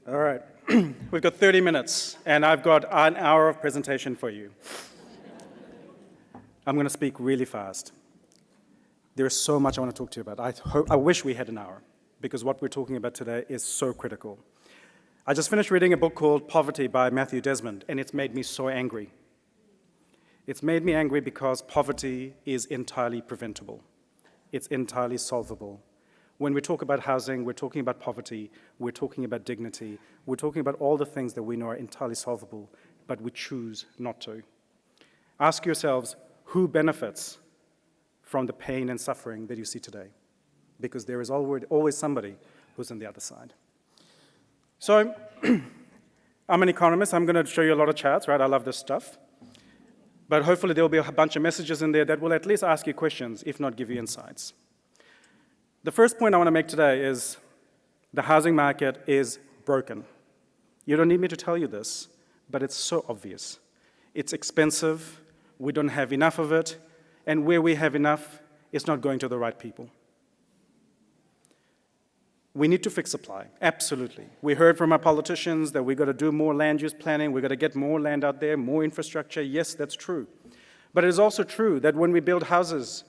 All right, we've got 30 minutes, and I've got an hour of presentation for you. I'm going to speak really fast. There is so much I want to talk to you about. I wish we had an hour, because what we're talking about today is so critical. I just finished reading a book called Poverty by Matthew Desmond, and it's made me so angry. It's made me angry because poverty is entirely preventable. It's entirely solvable. When we talk about housing, we're talking about poverty, we're talking about dignity, we're talking about all the things that we know are entirely solvable, but we choose not to. Ask yourselves, who benefits from the pain and suffering that you see today? Because there is always somebody who's on the other side. So, I'm an economist, I'm going to show you a lot of charts, right? I love this stuff. But hopefully there will be a bunch of messages in there that will at least ask you questions, if not give you insights. The first point I want to make today is the housing market is broken. You don't need me to tell you this, but it's so obvious. It's expensive, we don't have enough of it, and where we have enough, it's not going to the right people. We need to fix supply, absolutely. We heard from our politicians that we've got to do more land use planning, we've got to get more land out there, more infrastructure. Yes, that's true. But it is also true that when we build houses,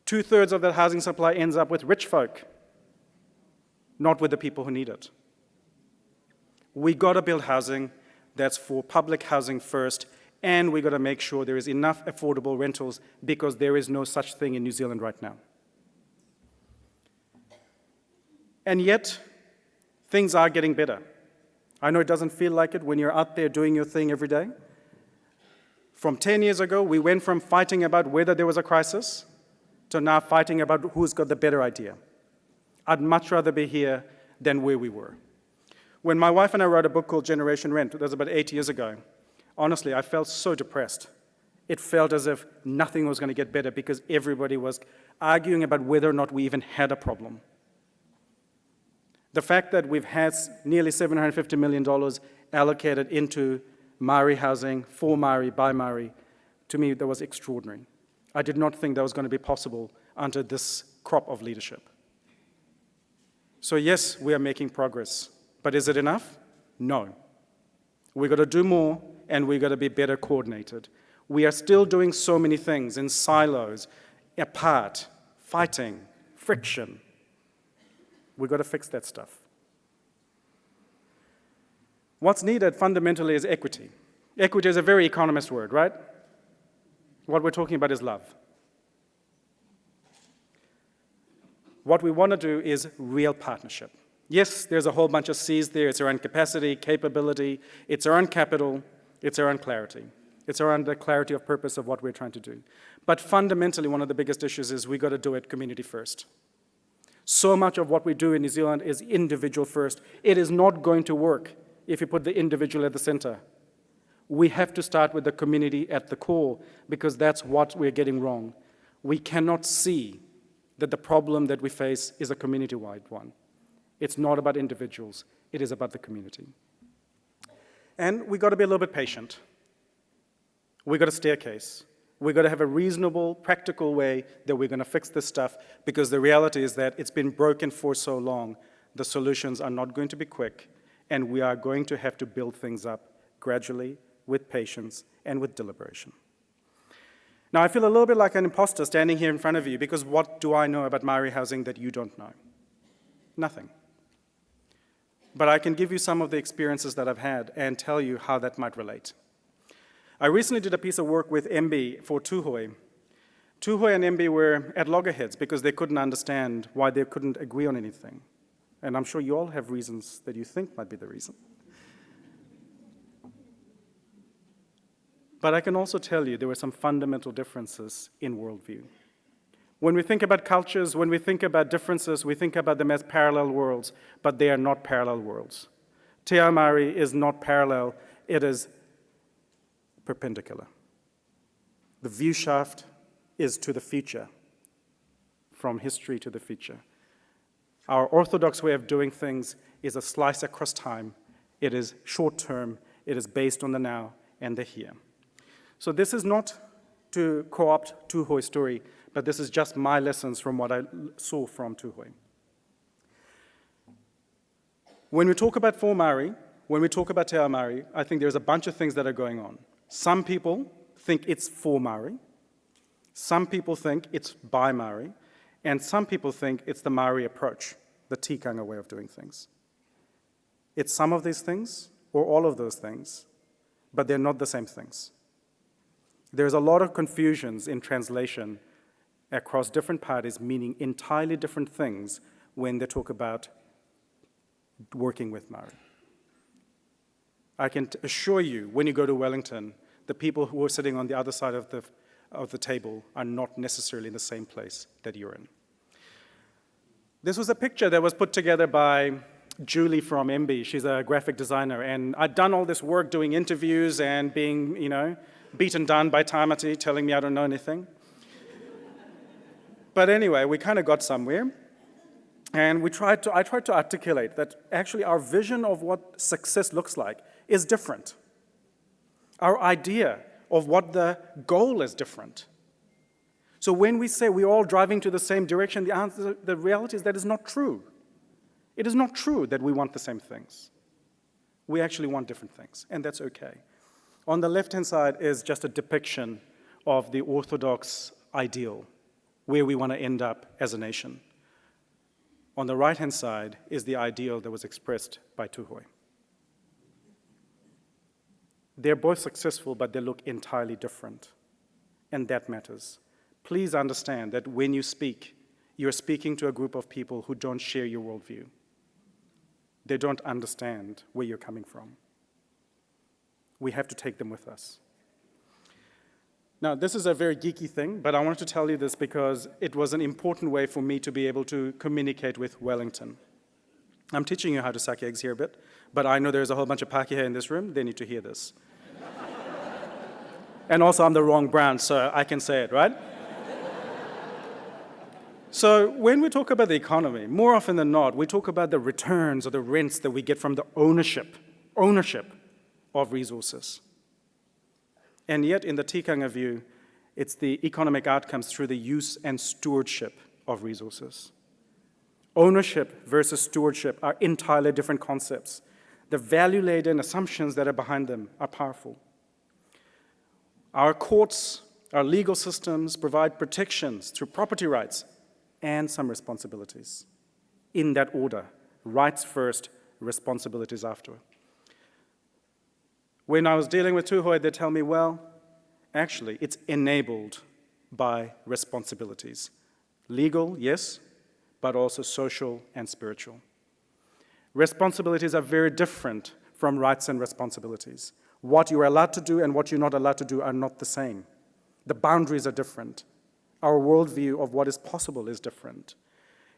2/3 of that housing supply ends up with rich folk, not with the people who need it. We got to build housing that's for public housing first, and we got to make sure there is enough affordable rentals because there is no such thing in New Zealand right now. And yet, things are getting better. I know it doesn't feel like it when you're out there doing your thing every day. From 10 years ago, we went from fighting about whether there was a crisis to now fighting about who's got the better idea. I'd much rather be here than where we were. When my wife and I wrote a book called Generation Rent, that was about 8 years ago, honestly, I felt so depressed. It felt as if nothing was going to get better because everybody was arguing about whether or not we even had a problem. The fact that we've had nearly $750 million allocated into Māori housing, for Māori, by Māori, to me, that was extraordinary. I did not think that was going to be possible under this crop of leadership. So yes, we are making progress, but is it enough? No. We've got to do more, and we've got to be better coordinated. We are still doing so many things in silos, apart, fighting, friction. We've got to fix that stuff. What's needed fundamentally is equity. Equity is a very economist word, right? What we're talking about is love. What we want to do is real partnership. Yes, there's a whole bunch of C's there. It's around capacity, capability, it's around capital, it's around clarity. It's around the clarity of purpose of what we're trying to do. But fundamentally, one of the biggest issues is we've got to do it community first. So much of what we do in New Zealand is individual first. It is not going to work if you put the individual at the center. We have to start with the community at the core because that's what we're getting wrong. We cannot see that the problem that we face is a community-wide one. It's not about individuals. It is about the community. And we've got to be a little bit patient. We've got a staircase. We've got to have a reasonable, practical way that we're going to fix this stuff because the reality is that it's been broken for so long. The solutions are not going to be quick, and we are going to have to build things up gradually, with patience, and with deliberation. Now, I feel a little bit like an imposter standing here in front of you because what do I know about Māori housing that you don't know? Nothing. But I can give you some of the experiences that I've had and tell you how that might relate. I recently did a piece of work with MB for Tūhoe. Tūhoe and MB were at loggerheads because they couldn't understand why they couldn't agree on anything. And I'm sure you all have reasons that you think might be the reason. But I can also tell you there were some fundamental differences in worldview. When we think about cultures, when we think about differences, we think about them as parallel worlds, but they are not parallel worlds. Te Ao Māori is not parallel, it is perpendicular. The view shaft is to the future, from history to the future. Our orthodox way of doing things is a slice across time. It is short-term, it is based on the now and the here. So this is not to co-opt Tūhoe's story, but this is just my lessons from what I saw from Tūhoe. When we talk about for Māori, when we talk about Te Ao Māori, I think there's a bunch of things that are going on. Some people think it's for Māori. Some people think it's by Māori. And some people think it's the Māori approach, the Tikanga way of doing things. It's some of these things, or all of those things, but they're not the same things. There's a lot of confusions in translation across different parties, meaning entirely different things when they talk about working with Māori. I can assure you, when you go to Wellington, the people who are sitting on the other side of the table are not necessarily in the same place that you're in. This was a picture that was put together by Julie from MB. She's a graphic designer, and I'd done all this work doing interviews and being, beaten down by Tamati telling me I don't know anything. But anyway, we kind of got somewhere, and I tried to articulate that actually our vision of what success looks like is different. Our idea of what the goal is different. So when we say we're all driving to the same direction, the reality is that is not true. It is not true that we want the same things. We actually want different things, and that's okay. On the left-hand side is just a depiction of the orthodox ideal, where we want to end up as a nation. On the right-hand side is the ideal that was expressed by Tūhoe. They're both successful, but they look entirely different, and that matters. Please understand that when you speak, you're speaking to a group of people who don't share your worldview. They don't understand where you're coming from. We have to take them with us. Now, this is a very geeky thing, but I wanted to tell you this because it was an important way for me to be able to communicate with Wellington. I'm teaching you how to suck eggs here a bit, but I know there's a whole bunch of Pākehā in this room. They need to hear this. And also, I'm the wrong brand, so I can say it, right? So when we talk about the economy, more often than not, we talk about the returns or the rents that we get from the ownership of resources. And yet, in the Tikanga view, it's the economic outcomes through the use and stewardship of resources. Ownership versus stewardship are entirely different concepts. The value-laden assumptions that are behind them are powerful. Our courts, our legal systems provide protections through property rights and some responsibilities. In that order, rights first, responsibilities after. When I was dealing with Tūhoe, they tell me, well, actually, it's enabled by responsibilities. Legal, yes, but also social and spiritual. Responsibilities are very different from rights and responsibilities. What you're allowed to do and what you're not allowed to do are not the same. The boundaries are different. Our worldview of what is possible is different.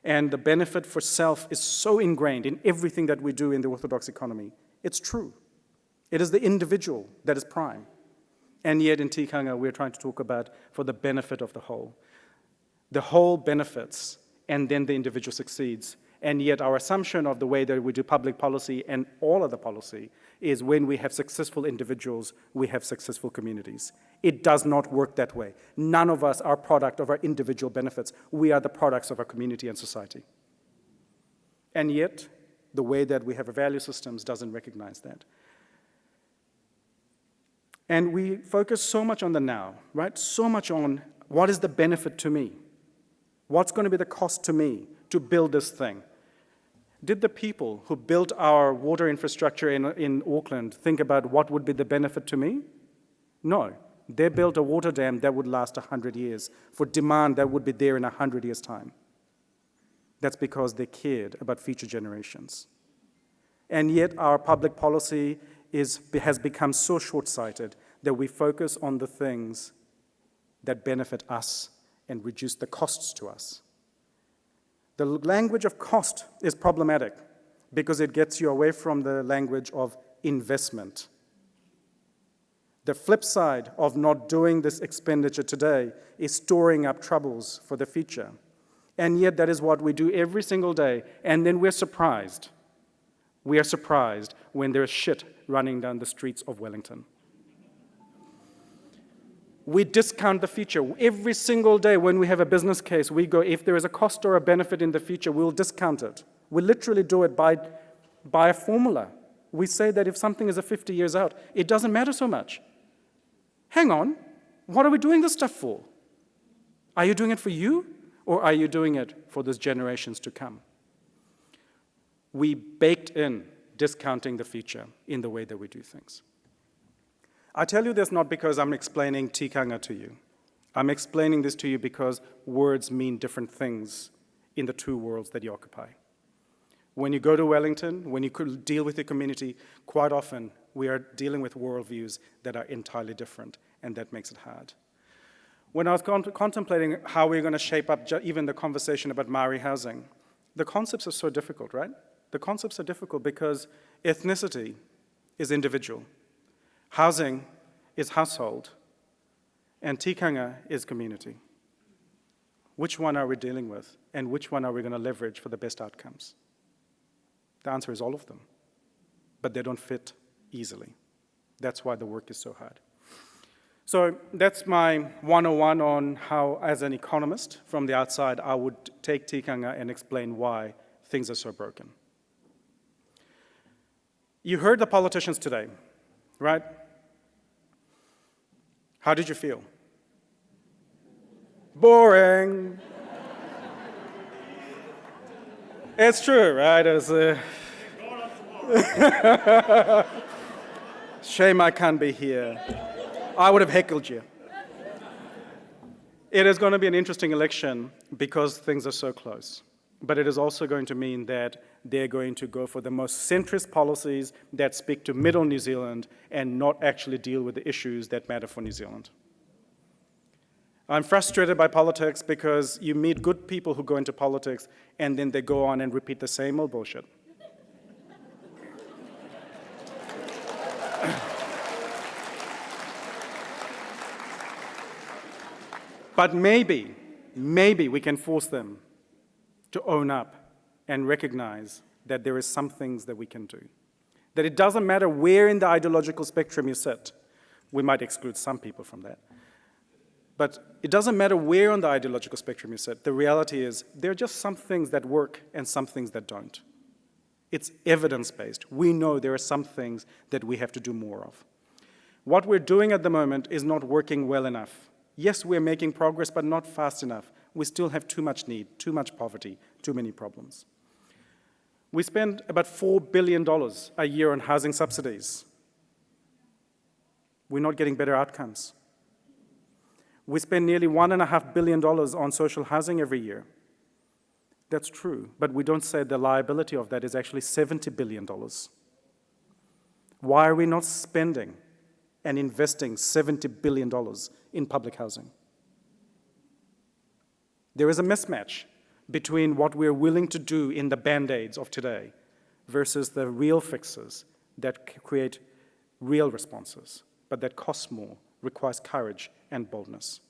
And the benefit for self is so ingrained in everything that we do in the Orthodox economy. It's true. It is the individual that is prime. And yet in Tikanga, we're trying to talk about for the benefit of the whole. The whole benefits, and then the individual succeeds. And yet our assumption of the way that we do public policy and all of the policy is when we have successful individuals, we have successful communities. It does not work that way. None of us are product of our individual benefits. We are the products of our community and society. And yet, the way that we have our value systems doesn't recognize that. And we focus so much on the now, right? So much on what is the benefit to me? What's going to be the cost to me to build this thing? Did the people who built our water infrastructure in Auckland think about what would be the benefit to me? No. They built a water dam that would last 100 years for demand that would be there in 100 years' time. That's because they cared about future generations. And yet our public policy has become so short-sighted that we focus on the things that benefit us and reduce the costs to us. The language of cost is problematic because it gets you away from the language of investment. The flip side of not doing this expenditure today is storing up troubles for the future. And yet that is what we do every single day, and then we're surprised. We are surprised when there's shit running down the streets of Wellington. We discount the future. Every single day when we have a business case, we go, if there is a cost or a benefit in the future, we'll discount it. We literally do it by by a formula. We say that if something is a 50 years out, it doesn't matter so much. Hang on, what are we doing this stuff for? Are you doing it for you, or are you doing it for those generations to come? We baked in discounting the future in the way that we do things. I tell you this not because I'm explaining Tikanga to you. I'm explaining this to you because words mean different things in the two worlds that you occupy. When you go to Wellington, when you deal with the community, quite often we are dealing with worldviews that are entirely different, and that makes it hard. When I was contemplating how we're going to shape up even the conversation about Māori housing, the concepts are so difficult, right? The concepts are difficult because ethnicity is individual, housing is household, and tikanga is community. Which one are we dealing with, and which one are we going to leverage for the best outcomes? The answer is all of them, but they don't fit easily. That's why the work is so hard. So that's my 101 on how, as an economist from the outside, I would take tikanga and explain why things are so broken. You heard the politicians today, right? How did you feel? Boring. It's true, right? It's shame I can't be here. I would have heckled you. It is going to be an interesting election because things are so close. But it is also going to mean that they're going to go for the most centrist policies that speak to middle New Zealand and not actually deal with the issues that matter for New Zealand. I'm frustrated by politics because you meet good people who go into politics and then they go on and repeat the same old bullshit. But maybe we can force them to own up and recognize that there is some things that we can do. That it doesn't matter where in the ideological spectrum you sit. We might exclude some people from that. But it doesn't matter where on the ideological spectrum you sit. The reality is there are just some things that work and some things that don't. It's evidence-based. We know there are some things that we have to do more of. What we're doing at the moment is not working well enough. Yes, we're making progress, but not fast enough. We still have too much need, too much poverty, too many problems. We spend about $4 billion a year on housing subsidies. We're not getting better outcomes. We spend nearly $1.5 billion on social housing every year. That's true, but we don't say the liability of that is actually $70 billion. Why are we not spending and investing $70 billion in public housing? There is a mismatch between what we're willing to do in the band-aids of today versus the real fixes that create real responses, but that cost more, requires courage and boldness.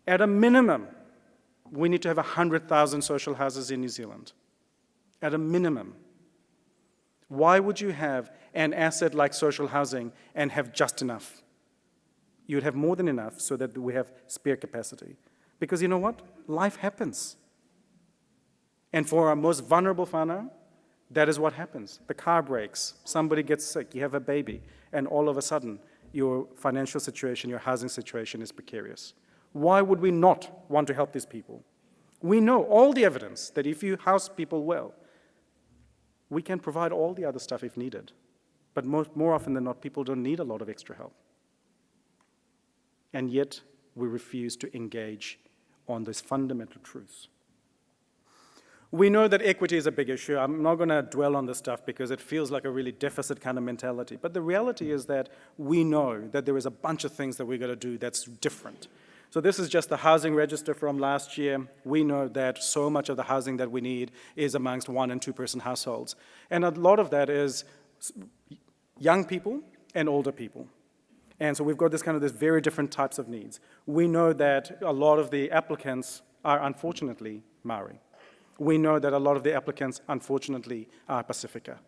At a minimum, we need to have 100,000 social houses in New Zealand. At a minimum. Why would you have an asset like social housing and have just enough? You'd have more than enough so that we have spare capacity. Because you know what? Life happens. And for our most vulnerable whānau, that is what happens. The car breaks, somebody gets sick, you have a baby, and all of a sudden, your financial situation, your housing situation is precarious. Why would we not want to help these people? We know all the evidence that if you house people well, we can provide all the other stuff if needed. But more often than not, people don't need a lot of extra help. And yet, we refuse to engage on these fundamental truths. We know that equity is a big issue. I'm not going to dwell on this stuff because it feels like a really deficit kind of mentality. But the reality is that we know that there is a bunch of things that we're going to do that's different. So this is just the housing register from last year. We know that so much of the housing that we need is amongst 1- and 2-person households. And a lot of that is young people and older people. And so we've got this very different types of needs. We know that a lot of the applicants are unfortunately Māori. We know that a lot of the applicants, unfortunately, are Pacifica.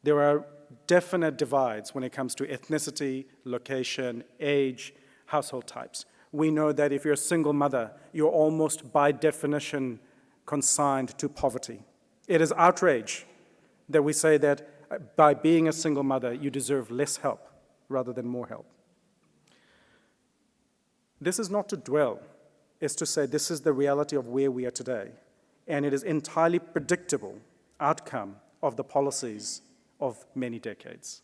There are definite divides when it comes to ethnicity, location, age, household types. We know that if you're a single mother, you're almost by definition consigned to poverty. It is outrage that we say that by being a single mother, you deserve less help rather than more help. This is not to dwell. It's to say this is the reality of where we are today, and it is entirely predictable outcome of the policies of many decades.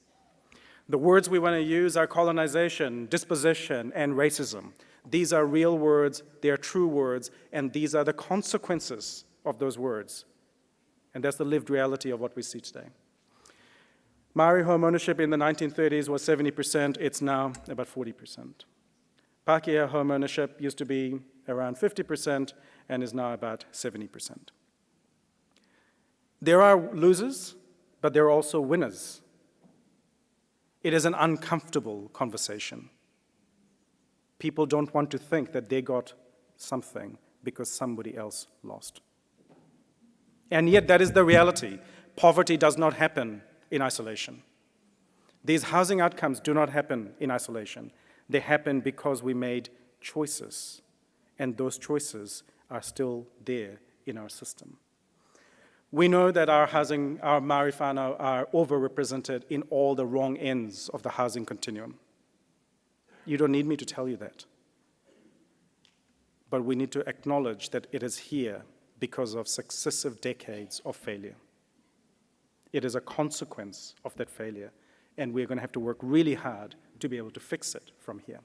The words we want to use are colonization, dispossession, and racism. These are real words, they are true words, and these are the consequences of those words. And that's the lived reality of what we see today. Maori home ownership in the 1930s was 70%, it's now about 40%. Pākehā home ownership used to be around 50% and is now about 70%. There are losers, but there are also winners. It is an uncomfortable conversation. People don't want to think that they got something because somebody else lost. And yet that is the reality. Poverty does not happen in isolation. These housing outcomes do not happen in isolation. They happen because we made choices, and those choices are still there in our system. We know that our Māori whānau are overrepresented in all the wrong ends of the housing continuum. You don't need me to tell you that. But we need to acknowledge that it is here because of successive decades of failure. It is a consequence of that failure, and we're going to have to work really hard to be able to fix it from here.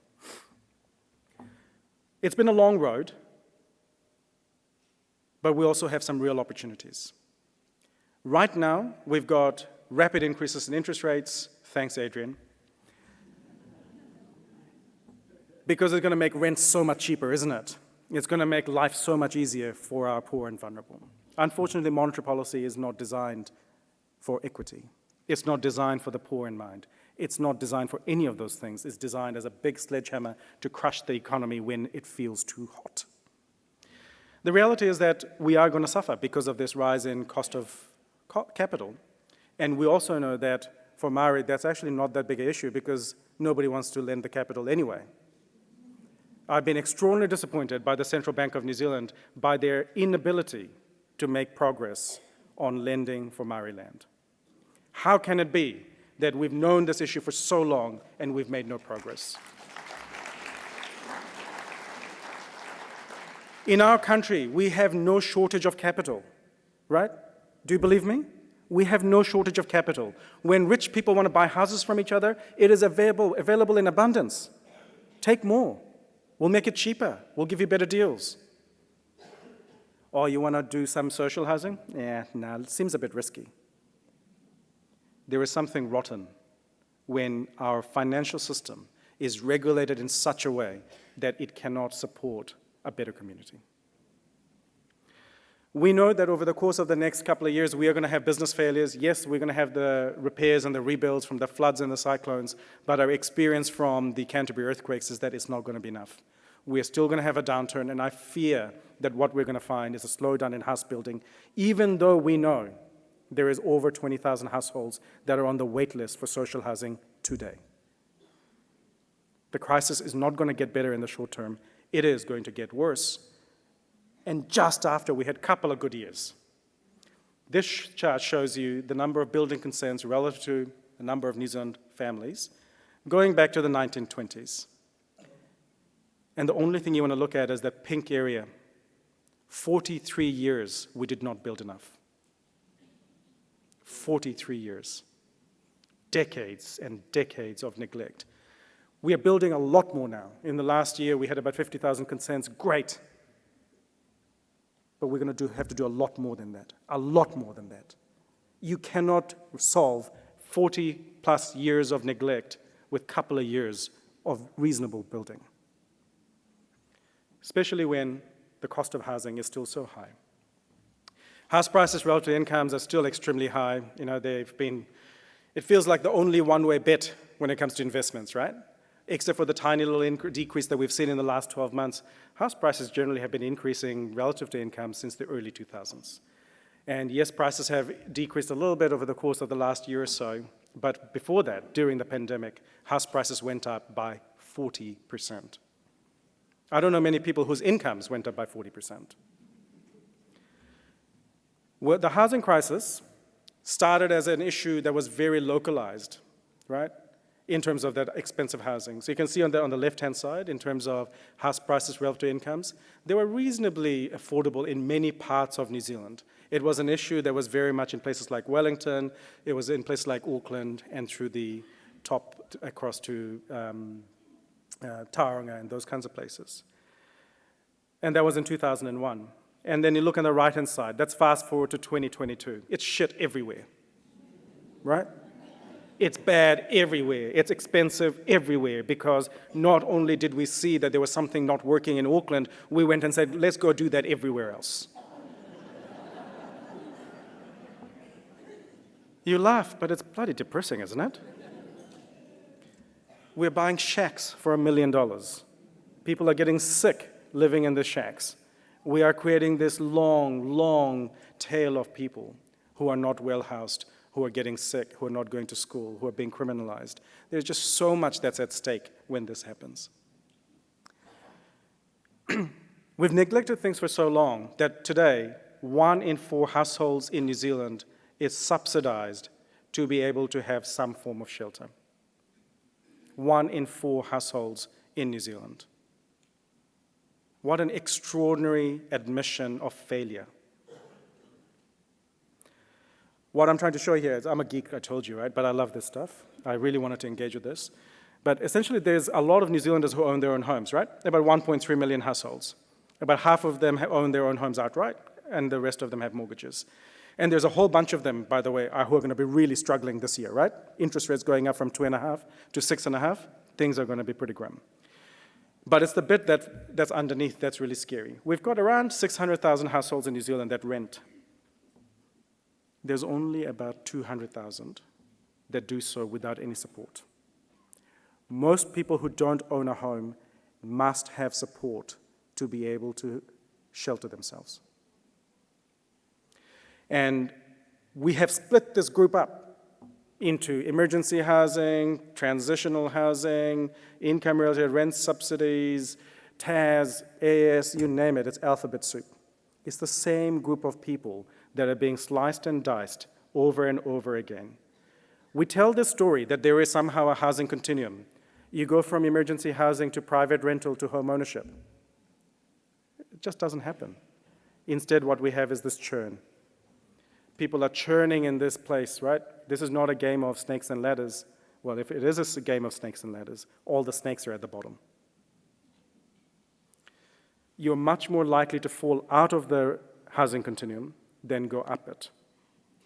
It's been a long road, but we also have some real opportunities. Right now, we've got rapid increases in interest rates. Thanks, Adrian. Because it's going to make rent so much cheaper, isn't it? It's going to make life so much easier for our poor and vulnerable. Unfortunately, monetary policy is not designed for equity. It's not designed for the poor in mind. It's not designed for any of those things. It's designed as a big sledgehammer to crush the economy when it feels too hot. The reality is that we are going to suffer because of this rise in cost of capital. And we also know that for Māori, that's actually not that big an issue because nobody wants to lend the capital anyway. I've been extraordinarily disappointed by the Central Bank of New Zealand by their inability to make progress on lending for Māori land. How can it be that we've known this issue for so long and we've made no progress? In our country, we have no shortage of capital, right? Do you believe me? We have no shortage of capital. When rich people want to buy houses from each other, it is available in abundance. Take more. We'll make it cheaper. We'll give you better deals. Or you want to do some social housing? Yeah, no, it seems a bit risky. There is something rotten when our financial system is regulated in such a way that it cannot support a better community. We know that over the course of the next couple of years, we are going to have business failures. Yes, we're going to have the repairs and the rebuilds from the floods and the cyclones, but our experience from the Canterbury earthquakes is that it's not going to be enough. We're still going to have a downturn, and I fear that what we're going to find is a slowdown in house building, even though we know there is over 20,000 households that are on the wait list for social housing today. The crisis is not going to get better in the short term. It is going to get worse. And just after we had a couple of good years. This chart shows you the number of building consents relative to the number of New Zealand families going back to the 1920s. And the only thing you want to look at is that pink area. 43 years we did not build enough. 43 years. Decades and decades of neglect. We are building a lot more now. In the last year, we had about 50,000 consents. Great. But we're going to have to do a lot more than that. A lot more than that. You cannot solve 40 plus years of neglect with a couple of years of reasonable building. Especially when the cost of housing is still so high. House prices relative to incomes are still extremely high. You know, it feels like the only one-way bet when it comes to investments, right? Except for the tiny little decrease that we've seen in the last 12 months, house prices generally have been increasing relative to income since the early 2000s. And yes, prices have decreased a little bit over the course of the last year or so, but before that, during the pandemic, house prices went up by 40%. I don't know many people whose incomes went up by 40%. Well, the housing crisis started as an issue that was very localized, right, in terms of that expensive housing. So you can see on the left-hand side, in terms of house prices relative to incomes, they were reasonably affordable in many parts of New Zealand. It was an issue that was very much in places like Wellington, it was in places like Auckland, and through the top across to Tauranga and those kinds of places. And that was in 2001. And then you look on the right-hand side, that's fast forward to 2022. It's shit everywhere, right? It's bad everywhere. It's expensive everywhere, because not only did we see that there was something not working in Auckland, we went and said, let's go do that everywhere else. You laugh, but it's bloody depressing, isn't it? We're buying shacks for $1 million. People are getting sick living in the shacks. We are creating this long, long tail of people who are not well housed, who are getting sick, who are not going to school, who are being criminalized. There's just so much that's at stake when this happens. We've neglected things for so long that today, 1 in 4 households in New Zealand is subsidized to be able to have some form of shelter. 1 in 4 households in New Zealand. What an extraordinary admission of failure. What I'm trying to show here is, I'm a geek, I told you, right? But I love this stuff. I really wanted to engage with this. But essentially, there's a lot of New Zealanders who own their own homes, right? About 1.3 million households. About half of them own their own homes outright, and the rest of them have mortgages. And there's a whole bunch of them, by the way, who are going to be really struggling this year, right? Interest rates going up from 2.5 to 6.5. Things are going to be pretty grim. But it's the bit that's underneath that's really scary. We've got around 600,000 households in New Zealand that rent. There's only about 200,000 that do so without any support. Most people who don't own a home must have support to be able to shelter themselves. And we have split this group up into emergency housing, transitional housing, income-related rent subsidies, TAS, AS, you name it, it's alphabet soup. It's the same group of people that are being sliced and diced over and over again. We tell this story that there is somehow a housing continuum. You go from emergency housing to private rental to home ownership. It just doesn't happen. Instead, what we have is this churn. People are churning in this place, right? This is not a game of snakes and ladders. Well, if it is a game of snakes and ladders, all the snakes are at the bottom. You're much more likely to fall out of the housing continuum than go up it.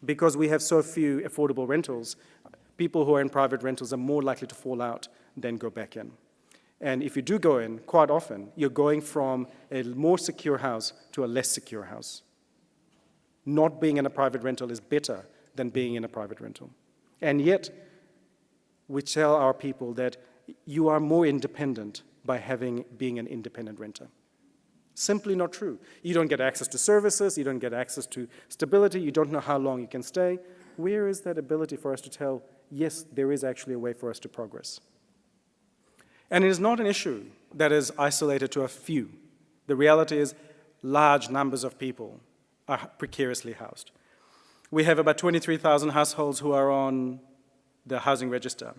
Because we have so few affordable rentals, people who are in private rentals are more likely to fall out than go back in. And if you do go in, quite often, you're going from a more secure house to a less secure house. Not being in a private rental is better than being in a private rental. And yet, we tell our people that you are more independent by being an independent renter. Simply not true. You don't get access to services, you don't get access to stability, you don't know how long you can stay. Where is that ability for us to tell, yes, there is actually a way for us to progress? And it is not an issue that is isolated to a few. The reality is large numbers of people are precariously housed. We have about 23,000 households who are on the housing register,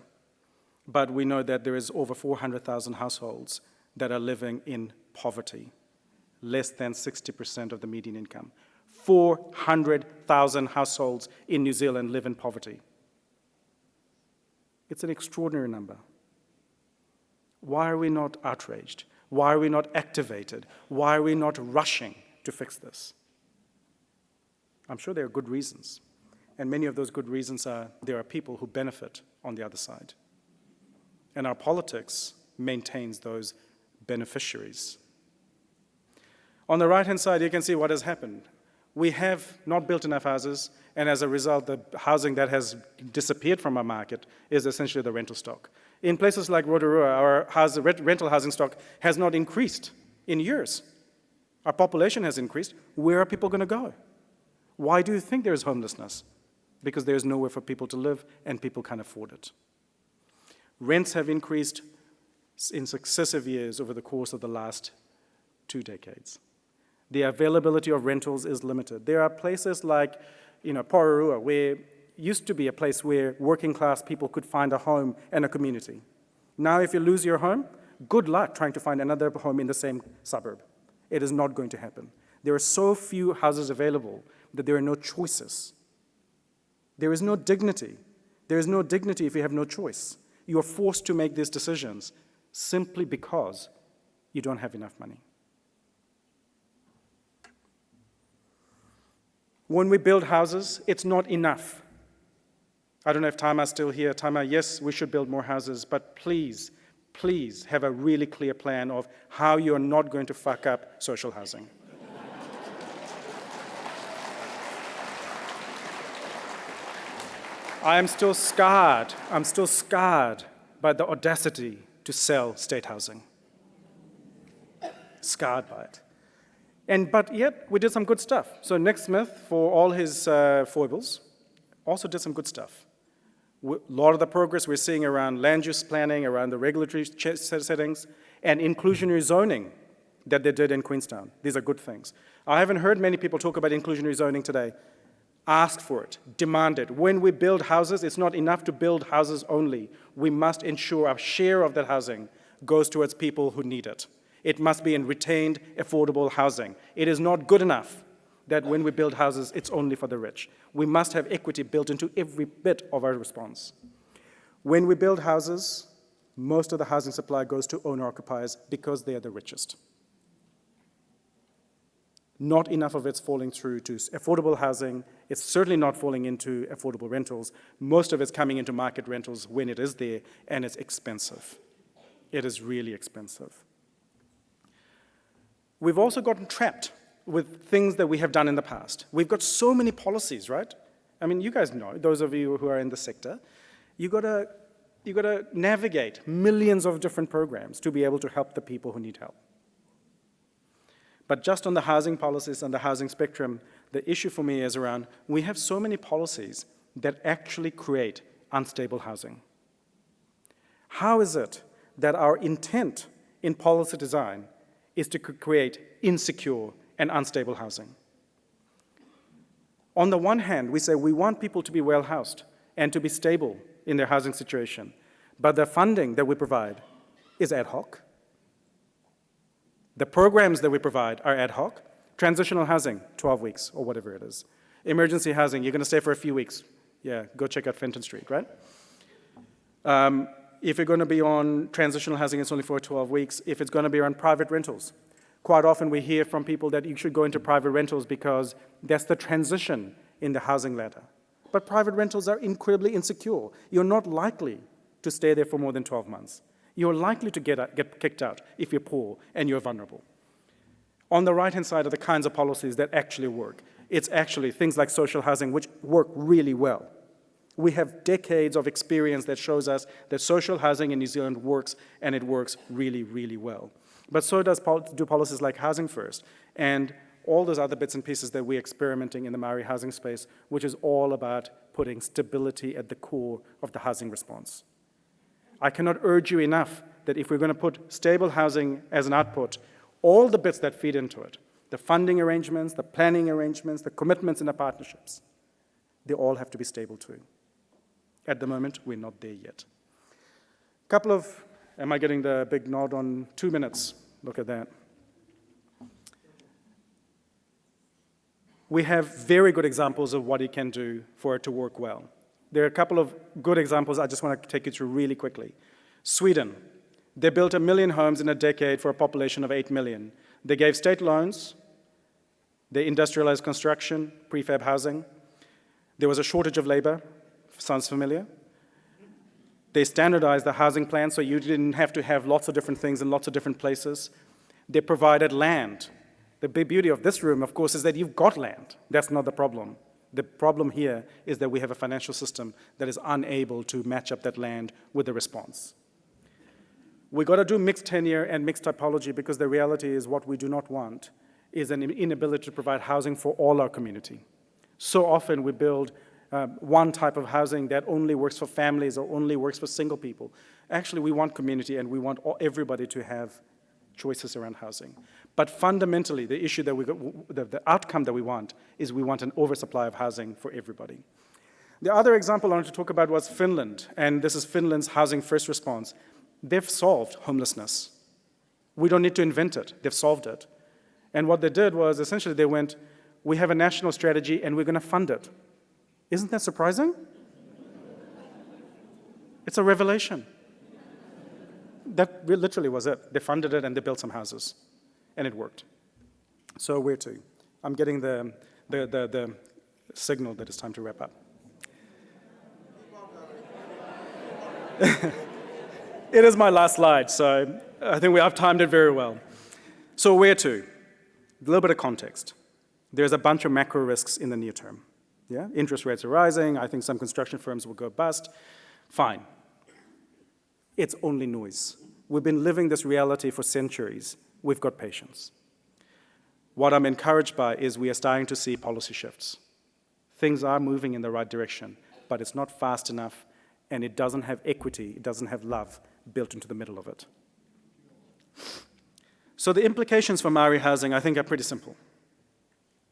but we know that there is over 400,000 households that are living in poverty, less than 60% of the median income. 400,000 households in New Zealand live in poverty. It's an extraordinary number. Why are we not outraged? Why are we not activated? Why are we not rushing to fix this? I'm sure there are good reasons. And many of those good reasons are there are people who benefit on the other side. And our politics maintains those beneficiaries. On the right-hand side, you can see what has happened. We have not built enough houses, and as a result, the housing that has disappeared from our market is essentially the rental stock. In places like Rotorua, our rental housing stock has not increased in years. Our population has increased. Where are people going to go? Why do you think there is homelessness? Because there is nowhere for people to live, and people can't afford it. Rents have increased in successive years over the course of the last 2 decades. The availability of rentals is limited. There are places like Pororua, where used to be a place where working class people could find a home and a community. Now, if you lose your home, good luck trying to find another home in the same suburb. It is not going to happen. There are so few houses available that there are no choices. There is no dignity. There is no dignity if you have no choice. You are forced to make these decisions simply because you don't have enough money. When we build houses, it's not enough. I don't know if Tama's still here. Tama, yes, we should build more houses, but please, please have a really clear plan of how you're not going to fuck up social housing. I'm still scarred by the audacity to sell state housing. Scarred by it. But yet, we did some good stuff. So Nick Smith, for all his foibles, also did some good stuff. A lot of the progress we're seeing around land use planning, around the regulatory settings, and inclusionary zoning that they did in Queenstown. These are good things. I haven't heard many people talk about inclusionary zoning today. Ask for it, demand it. When we build houses, it's not enough to build houses only. We must ensure our share of that housing goes towards people who need it. It must be in retained, affordable housing. It is not good enough that when we build houses, it's only for the rich. We must have equity built into every bit of our response. When we build houses, most of the housing supply goes to owner-occupiers because they are the richest. Not enough of it's falling through to affordable housing. It's certainly not falling into affordable rentals. Most of it's coming into market rentals when it is there, and it's expensive. It is really expensive. We've also gotten trapped with things that we have done in the past. We've got so many policies, right? I mean, you guys know, those of you who are in the sector, you gotta navigate millions of different programs to be able to help the people who need help. But just on the housing policies and the housing spectrum, the issue for me is around, we have so many policies that actually create unstable housing. How is it that our intent in policy design is to create insecure and unstable housing? On the one hand, we say we want people to be well housed and to be stable in their housing situation, but the funding that we provide is ad hoc. The programs that we provide are ad hoc. Transitional housing, 12 weeks or whatever it is. Emergency housing, you're going to stay for a few weeks. Yeah, go check out Fenton Street, right? If you're going to be on transitional housing, it's only for 12 weeks. If it's going to be on private rentals, quite often we hear from people that you should go into private rentals because that's the transition in the housing ladder. But private rentals are incredibly insecure. You're not likely to stay there for more than 12 months. You're likely to get kicked out if you're poor and you're vulnerable. On the right-hand side are the kinds of policies that actually work. It's actually things like social housing, which work really well. We have decades of experience that shows us that social housing in New Zealand works, and it works really, really well. But so do policies like Housing First and all those other bits and pieces that we're experimenting in the Māori housing space, which is all about putting stability at the core of the housing response. I cannot urge you enough that if we're going to put stable housing as an output, all the bits that feed into it, the funding arrangements, the planning arrangements, the commitments and the partnerships, they all have to be stable too. At the moment, we're not there yet. Am I getting the big nod on 2 minutes? Look at that. We have very good examples of what it can do for it to work well. There are a couple of good examples I just want to take you through really quickly. Sweden, they built 1 million homes in a decade for a population of 8 million. They gave state loans, they industrialized construction, prefab housing. There was a shortage of labor, sounds familiar. They standardized the housing plan so you didn't have to have lots of different things in lots of different places. They provided land. The big beauty of this room, of course, is that you've got land. That's not the problem. The problem here is that we have a financial system that is unable to match up that land with the response. We've got to do mixed tenure and mixed typology because the reality is what we do not want is an inability to provide housing for all our community. So often we build one type of housing that only works for families or only works for single people. Actually, we want community and we want everybody to have choices around housing. But fundamentally, the issue that the outcome that we want is we want an oversupply of housing for everybody. The other example I want to talk about was Finland, and this is Finland's housing first response. They've solved homelessness. We don't need to invent it. They've solved it. And what they did was essentially they went, we have a national strategy and we're going to fund it. Isn't that surprising? It's a revelation. That literally was it. They funded it and they built some houses. And it worked. So where to? I'm getting the signal that it's time to wrap up. It is my last slide, so I think I've timed it very well. So where to? A little bit of context. There's a bunch of macro risks in the near term. Yeah? Interest rates are rising. I think some construction firms will go bust. Fine. It's only noise. We've been living this reality for centuries. We've got patience. What I'm encouraged by is we are starting to see policy shifts. Things are moving in the right direction, but it's not fast enough, and it doesn't have equity, it doesn't have love built into the middle of it. So the implications for Māori housing, I think, are pretty simple.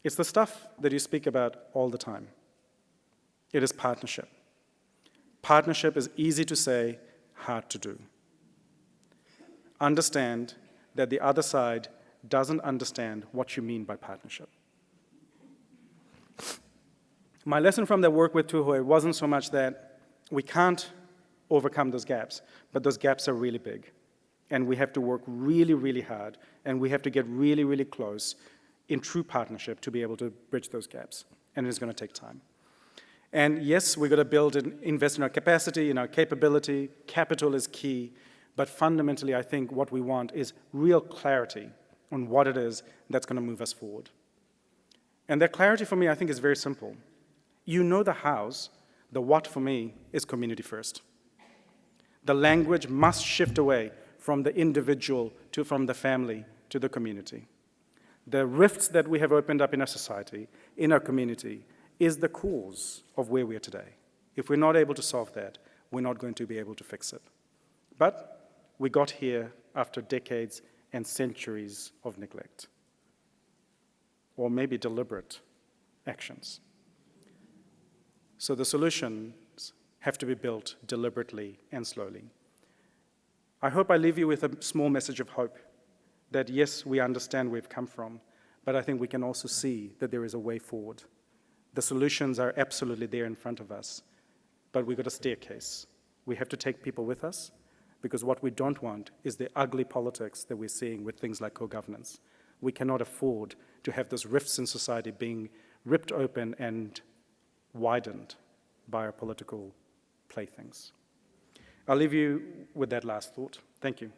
It's the stuff that you speak about all the time. It is partnership. Partnership is easy to say, hard to do. Understand that the other side doesn't understand what you mean by partnership. My lesson from the work with Tūhoe wasn't so much that we can't overcome those gaps, but those gaps are really big. And we have to work really, really hard, and we have to get really, really close in true partnership to be able to bridge those gaps. And it's going to take time. And yes, we've got to build and invest in our capacity, in our capability. Capital is key. But fundamentally, I think what we want is real clarity on what it is that's going to move us forward. And that clarity for me, I think, is very simple. You know the hows. The what for me is community first. The language must shift away from the individual to from the family to the community. The rifts that we have opened up in our society, in our community, is the cause of where we are today. If we're not able to solve that, we're not going to be able to fix it. But we got here after decades and centuries of neglect, or maybe deliberate actions. So the solutions have to be built deliberately and slowly. I hope I leave you with a small message of hope that yes, we understand where we've come from, but I think we can also see that there is a way forward. The solutions are absolutely there in front of us, but we've got a staircase. We have to take people with us, because what we don't want is the ugly politics that we're seeing with things like co-governance. We cannot afford to have those rifts in society being ripped open and widened by our political playthings. I'll leave you with that last thought. Thank you.